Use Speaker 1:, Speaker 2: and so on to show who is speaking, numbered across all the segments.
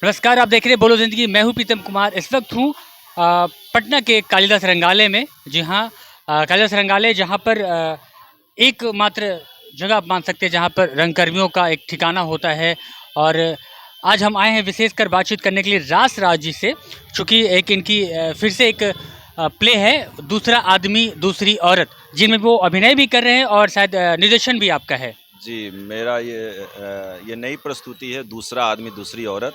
Speaker 1: नमस्कार, आप देख रहे हैं बोलो ज़िंदगी। मैं हूँ प्रीतम कुमार। इस वक्त हूँ पटना के कालिदास रंगालय में। जी हाँ, कालिदास रंगालय जहाँ पर एकमात्र जगह आप मान सकते हैं जहाँ पर रंगकर्मियों का एक ठिकाना होता है। और आज हम आए हैं विशेषकर बातचीत करने के लिए रास राज जी से, चूँकि एक इनकी फिर से एक प्ले है दूसरा आदमी दूसरी औरत, जिनमें वो अभिनय भी कर रहे हैं और शायद निर्देशन भी आपका है।
Speaker 2: जी, मेरा ये नई प्रस्तुति है दूसरा आदमी दूसरी औरत,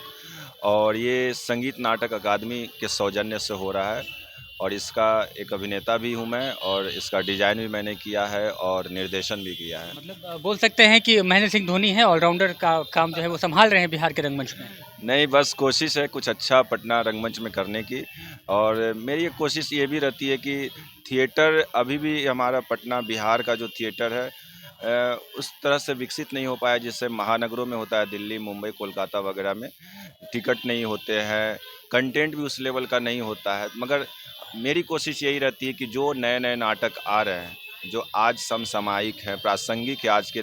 Speaker 2: और ये संगीत नाटक अकादमी के सौजन्य से हो रहा है। और इसका एक अभिनेता भी हूँ मैं, और इसका डिज़ाइन भी मैंने किया है और निर्देशन भी किया है।
Speaker 1: मतलब बोल सकते हैं कि महेंद्र सिंह धोनी है, ऑलराउंडर का काम जो है वो संभाल रहे हैं बिहार के रंगमंच में।
Speaker 2: नहीं, बस कोशिश है कुछ अच्छा पटना रंगमंच में करने की। और मेरी एक कोशिश ये भी रहती है कि थिएटर अभी भी हमारा पटना बिहार का जो थिएटर है उस तरह से विकसित नहीं हो पाया जिससे महानगरों में होता है, दिल्ली, मुंबई, कोलकाता वगैरह में। टिकट नहीं होते हैं, कंटेंट भी उस लेवल का नहीं होता है। मगर मेरी कोशिश यही रहती है कि जो नए-नए नाटक आ रहे हैं, जो आज समसामयिक हैं, प्रासंगिक है, आज के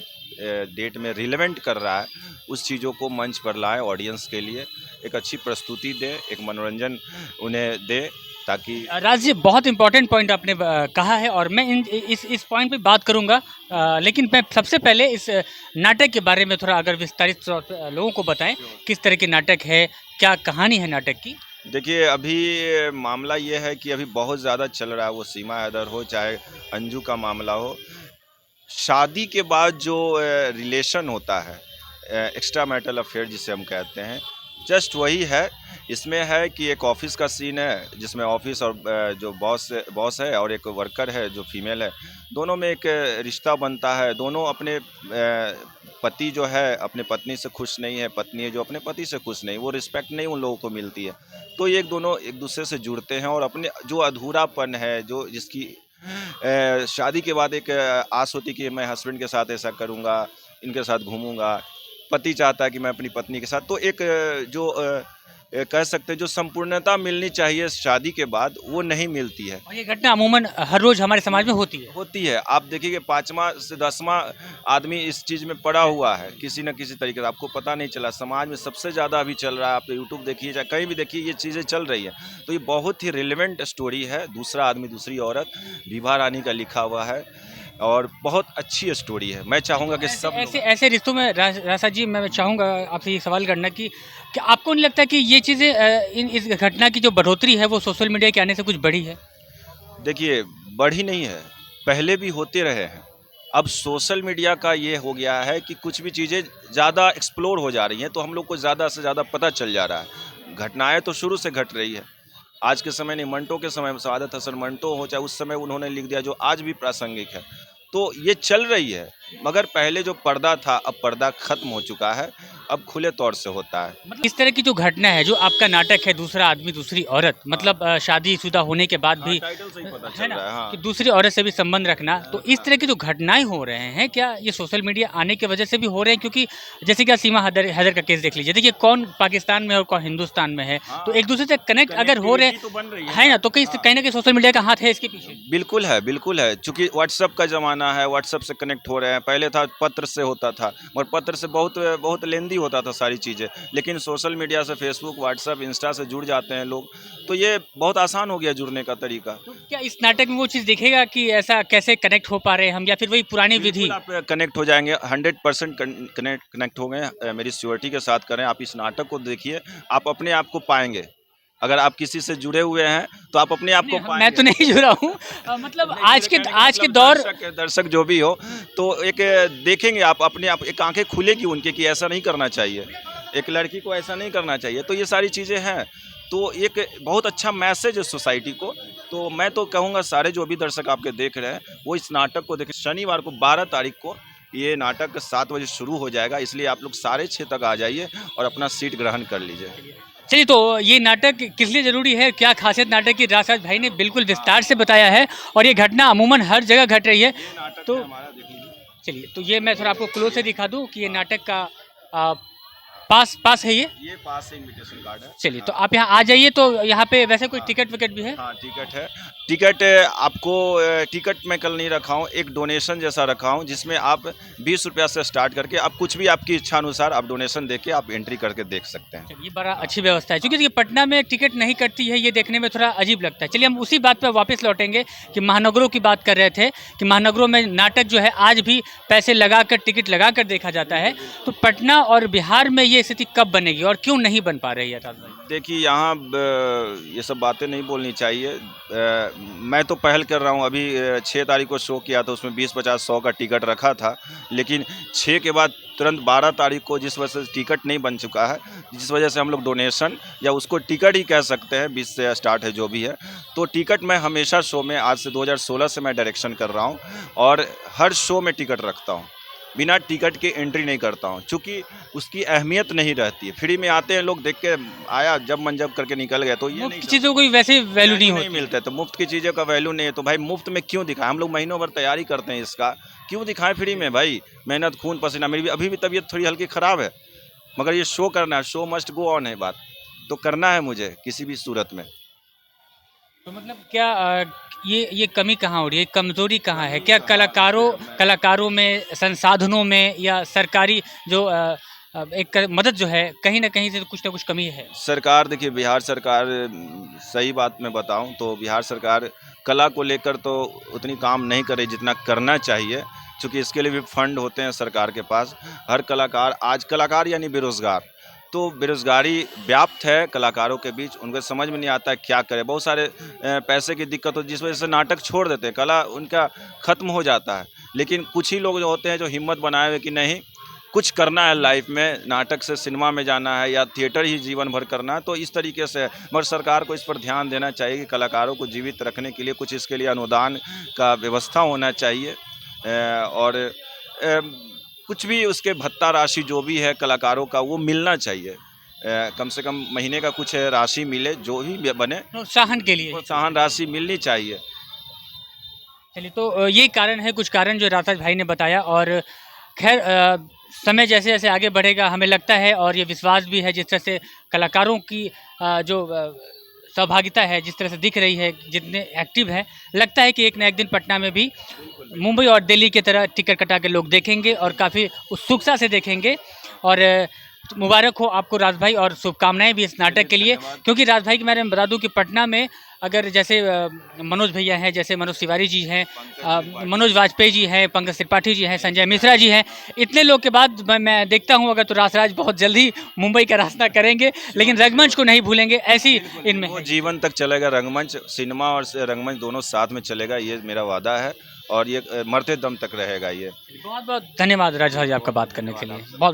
Speaker 2: डेट में रिलेवेंट कर रहा है, उस चीज़ों को मंच पर लाएँ, ऑडियंस के लिए एक अच्छी प्रस्तुति दें, एक मनोरंजन उन्हें दें, ताकि
Speaker 1: राज जी, बहुत इंपॉर्टेंट पॉइंट आपने कहा है और मैं इस पॉइंट पे बात करूंगा। लेकिन मैं सबसे पहले इस नाटक के बारे में थोड़ा अगर विस्तारित तौर पे लोगों को बताएं, किस तरह की नाटक है, क्या कहानी है नाटक की।
Speaker 2: देखिए, अभी मामला ये है कि अभी बहुत ज़्यादा चल रहा है, वो सीमा हैदर हो चाहे अंजू का मामला हो। शादी के बाद जो रिलेशन होता है, एक्स्ट्रा मैरिटल अफेयर जिसे हम कहते हैं, जस्ट वही है। इसमें है कि एक ऑफिस का सीन है जिसमें ऑफिस और जो बॉस है और एक वर्कर है जो फीमेल है, दोनों में एक रिश्ता बनता है। दोनों अपने पति जो है अपने पत्नी से खुश नहीं है, पत्नी है जो अपने पति से खुश नहीं, वो रिस्पेक्ट नहीं उन लोगों को मिलती है। तो ये दोनों एक दूसरे से जुड़ते हैं और अपने जो अधूरापन है, जो जिसकी शादी के बाद एक आस होती कि मैं हस्बैंड के साथ ऐसा करूँगा, इनके साथ घूमूँगा। पति चाहता है कि मैं अपनी पत्नी के साथ, तो एक कह सकते हैं जो संपूर्णता मिलनी चाहिए शादी के बाद, वो नहीं मिलती है।
Speaker 1: और ये घटना अमूमन हर रोज हमारे समाज में होती है।
Speaker 2: होती है, आप देखिए कि 5वां से 10वां आदमी इस चीज़ में पड़ा हुआ है, किसी न किसी तरीके से। आपको पता नहीं चला, समाज में सबसे ज़्यादा अभी चल रहा है। आप यूट्यूब देखिए, चाहे कहीं भी देखिए, ये चीज़ें चल रही है। तो ये बहुत ही रिलेवेंट स्टोरी है, दूसरा आदमी दूसरी औरत, विभा रानी का लिखा हुआ है और बहुत अच्छी स्टोरी है। मैं चाहूँगा कि सब
Speaker 1: ऐसे ऐसे रिश्तों में रासा जी, मैं चाहूँगा आपसे ये सवाल करना कि क्या आपको नहीं लगता कि ये चीज़ें इस घटना की जो बढ़ोतरी है वो सोशल मीडिया के आने से कुछ बढ़ी है।
Speaker 2: देखिए, बढ़ी नहीं है, पहले भी होते रहे हैं। अब सोशल मीडिया का ये हो गया है कि कुछ भी चीज़ें ज़्यादा एक्सप्लोर हो जा रही हैं, तो हम लोग को ज़्यादा से ज़्यादा पता चल जा रहा है। घटनाएँ तो शुरू से घट रही है। आज के समय नहीं, मंटो के समय में सआदत हसन मंटो हो, चाहे उस समय उन्होंने लिख दिया जो आज भी प्रासंगिक है। तो ये चल रही है, मगर पहले जो पर्दा था, अब पर्दा खत्म हो चुका है, अब खुले तौर से होता है।
Speaker 1: मतलब इस तरह की जो घटना है, जो आपका नाटक है दूसरा आदमी दूसरी औरत, मतलब शादीशुदा होने के बाद भी
Speaker 2: टाइटल से ही पता
Speaker 1: है
Speaker 2: चल
Speaker 1: ना,
Speaker 2: रहा है। हाँ।
Speaker 1: कि दूसरी औरत से भी संबंध रखना, तो इस तरह की जो घटनाएं हो रहे हैं, क्या ये सोशल मीडिया आने की वजह से भी हो रहे हैं? क्योंकि जैसे कि सीमा हैदर हैदर का केस देख लीजिए, देखिए कौन पाकिस्तान में और कौन हिंदुस्तान में है, तो एक दूसरे से कनेक्ट अगर हो रहे
Speaker 2: तो बन रही
Speaker 1: है ना, तो कहीं ना कहीं सोशल मीडिया का हाथ है इसके पीछे।
Speaker 2: बिल्कुल है, बिल्कुल है। चूँकि व्हाट्सएप का ज़माना है, व्हाट्सएप से कनेक्ट हो रहे हैं। पहले था पत्र से होता था, और पत्र से बहुत बहुत लेंदी होता था सारी चीज़ें। लेकिन सोशल मीडिया से फेसबुक, व्हाट्सएप, इंस्टा से जुड़ जाते हैं लोग, तो ये बहुत आसान हो गया जुड़ने का तरीका।
Speaker 1: तो क्या इस नाटक में वो चीज़ दिखेगा कि ऐसा कैसे कनेक्ट हो पा रहे हैं हम, या फिर वही पुरानी विधि?
Speaker 2: बिल्कुल आप कनेक्ट हो जाएँगे, 100% कनेक्ट हो गए। मेरी श्योरिटी के साथ करें, आप इस नाटक को देखिए, आप अपने आप को पाएँगे। अगर आप किसी से जुड़े हुए हैं, तो आप अपने आप को
Speaker 1: नहीं,
Speaker 2: पाएँगे।
Speaker 1: मैं तो नहीं जुड़ा हूँ। मतलब
Speaker 2: नहीं,
Speaker 1: आज
Speaker 2: मेरे
Speaker 1: के
Speaker 2: कहने का
Speaker 1: आज के
Speaker 2: मतलब
Speaker 1: दौर
Speaker 2: दर्शक जो भी हो, तो एक देखेंगे आप अपने आप, एक आँखें खुलेगी उनकी कि ऐसा नहीं करना चाहिए। एक लड़की को ऐसा नहीं करना चाहिए, तो ये सारी चीज़ें हैं। तो एक बहुत अच्छा मैसेज है सोसाइटी को। तो मैं तो कहूँगा सारे जो भी दर्शक आपके देख रहे हैं, वो इस नाटक को देखें। शनिवार को 12 तारीख को ये नाटक 7 बजे शुरू हो जाएगा, इसलिए आप लोग साढ़े 6 तक आ जाइए और अपना सीट ग्रहण कर लीजिए।
Speaker 1: चलिए, तो ये नाटक किस लिए ज़रूरी है, क्या खासियत नाटक की, राज भाई ने बिल्कुल विस्तार से बताया है और ये घटना अमूमन हर जगह घट रही है।
Speaker 2: ये नाटक
Speaker 1: तो
Speaker 2: है हमारा, देख लीजिए।
Speaker 1: चलिए, तो ये मैं थोड़ा आपको क्लोज से दिखा दूँ कि ये नाटक का पास है ये?
Speaker 2: ये पास से इनविटेशन कार्ड है।
Speaker 1: चलिए, तो आप यहाँ आ जाइए। तो यहाँ पे वैसे कोई टिकट विकेट भी है?
Speaker 2: हाँ, टिकट है। टिकट आपको टिकट मैं कल नहीं रखा हूँ, एक डोनेशन जैसा रखा हूँ, जिसमें आप 20 रुपया से स्टार्ट करके आप कुछ भी आपकी इच्छा अनुसार आप डोनेशन देके आप एंट्री करके देख सकते हैं।
Speaker 1: चलिए, बड़ा अच्छी व्यवस्था है, क्योंकि ये पटना में टिकट नहीं कटती है, ये देखने में थोड़ा अजीब लगता है। चलिए, हम उसी बात पर वापस लौटेंगे कि महानगरों की बात कर रहे थे कि महानगरों में नाटक जो है आज भी पैसे लगाकर, टिकट लगाकर देखा जाता है। तो पटना और बिहार में ये स्थिति कब बनेगी और क्यों नहीं बन पा रही है?
Speaker 2: देखिए, यहाँ ये सब बातें नहीं बोलनी चाहिए। मैं तो पहल कर रहा हूँ। अभी 6 तारीख को शो किया था, उसमें 20, 50, 100 का टिकट रखा था, लेकिन 6 के बाद तुरंत 12 तारीख को जिस वजह से टिकट नहीं बन चुका है, जिस वजह से हम लोग डोनेशन या उसको टिकट ही कह सकते हैं, 20 से स्टार्ट है जो भी है। तो टिकट मैं हमेशा शो में, आज से 2016 से मैं डायरेक्शन कर रहा हूँ और हर शो में टिकट रखता हूँ, बिना टिकट के एंट्री नहीं करता हूँ, क्योंकि उसकी अहमियत नहीं रहती है। फ्री में आते हैं लोग, देख के आया, जब मन जब करके निकल गए, तो ये नहीं,
Speaker 1: चीज़ों को वैसे वैल्यू नहीं
Speaker 2: मिलता है। तो मुफ्त की चीज़ों का वैल्यू नहीं है, तो भाई मुफ्त में क्यों दिखाएं? हम लोग महीनों भर तैयारी करते हैं इसका, क्यों दिखाएं फ्री में? भाई मेहनत, खून पसीना। मेरी अभी भी तबीयत थोड़ी हल्की ख़राब है, मगर ये शो करना है, शो मस्ट गो ऑन है, बात तो करना है मुझे किसी भी सूरत में।
Speaker 1: तो मतलब क्या ये कमी कहाँ हो रही है, कमजोरी कहाँ है? क्या कलाकारों में, संसाधनों में, या सरकारी जो एक मदद जो है, कहीं ना कहीं से कुछ ना कुछ कमी है?
Speaker 2: सरकार, देखिए बिहार सरकार, सही बात मैं बताऊं तो बिहार सरकार कला को लेकर तो उतनी काम नहीं करे जितना करना चाहिए, क्योंकि इसके लिए भी फंड होते हैं सरकार के पास। हर कलाकार, आज कलाकार यानी बेरोज़गार, तो बेरोज़गारी व्याप्त है कलाकारों के बीच। उनको समझ में नहीं आता है क्या करें। बहुत सारे पैसे की दिक्कत हो, जिस वजह से नाटक छोड़ देते हैं, कला उनका ख़त्म हो जाता है। लेकिन कुछ ही लोग जो होते हैं जो हिम्मत बनाए हुए कि नहीं, कुछ करना है लाइफ में, नाटक से सिनेमा में जाना है या थिएटर ही जीवन भर करना है, तो इस तरीके से। मगर सरकार को इस पर ध्यान देना चाहिए कि कलाकारों को जीवित रखने के लिए कुछ इसके लिए अनुदान का व्यवस्था होना चाहिए, और कुछ भी उसके भत्ता राशि जो भी है कलाकारों का, वो मिलना चाहिए। कम से कम महीने का कुछ राशि मिले, जो भी बने,
Speaker 1: प्रोत्साहन के लिए
Speaker 2: प्रोत्साहन राशि मिलनी चाहिए।
Speaker 1: चलिए, तो ये कारण है, कुछ कारण जो राजराज भाई ने बताया। और खैर, समय जैसे जैसे आगे बढ़ेगा, हमें लगता है, और ये विश्वास भी है, जिस तरह से कलाकारों की जो सहभागिता है, जिस तरह से दिख रही है, जितने एक्टिव है, लगता है कि एक न एक दिन पटना में भी मुंबई और दिल्ली की तरह टिकट कटा के लोग देखेंगे और काफ़ी उत्सुकता से देखेंगे। और मुबारक हो आपको राज भाई, और शुभकामनाएं भी इस नाटक के लिए। क्योंकि राज भाई के बारे में बता दूं कि पटना में अगर जैसे मनोज भैया हैं, जैसे मनोज तिवारी जी हैं, मनोज वाजपेयी जी हैं, पंकज त्रिपाठी जी हैं, संजय मिश्रा जी हैं, इतने लोग के बाद मैं देखता हूं अगर तो राज बहुत जल्दी मुंबई का रास्ता करेंगे, लेकिन रंगमंच को नहीं भूलेंगे, ऐसी इनमें
Speaker 2: वो जीवन तक चलेगा। रंगमंच, सिनेमा और रंगमंच दोनों साथ में चलेगा, ये मेरा वादा है, और ये मरते दम तक रहेगा। ये
Speaker 1: बहुत बहुत धन्यवाद राज भाई आपका बात करने के लिए। बहुत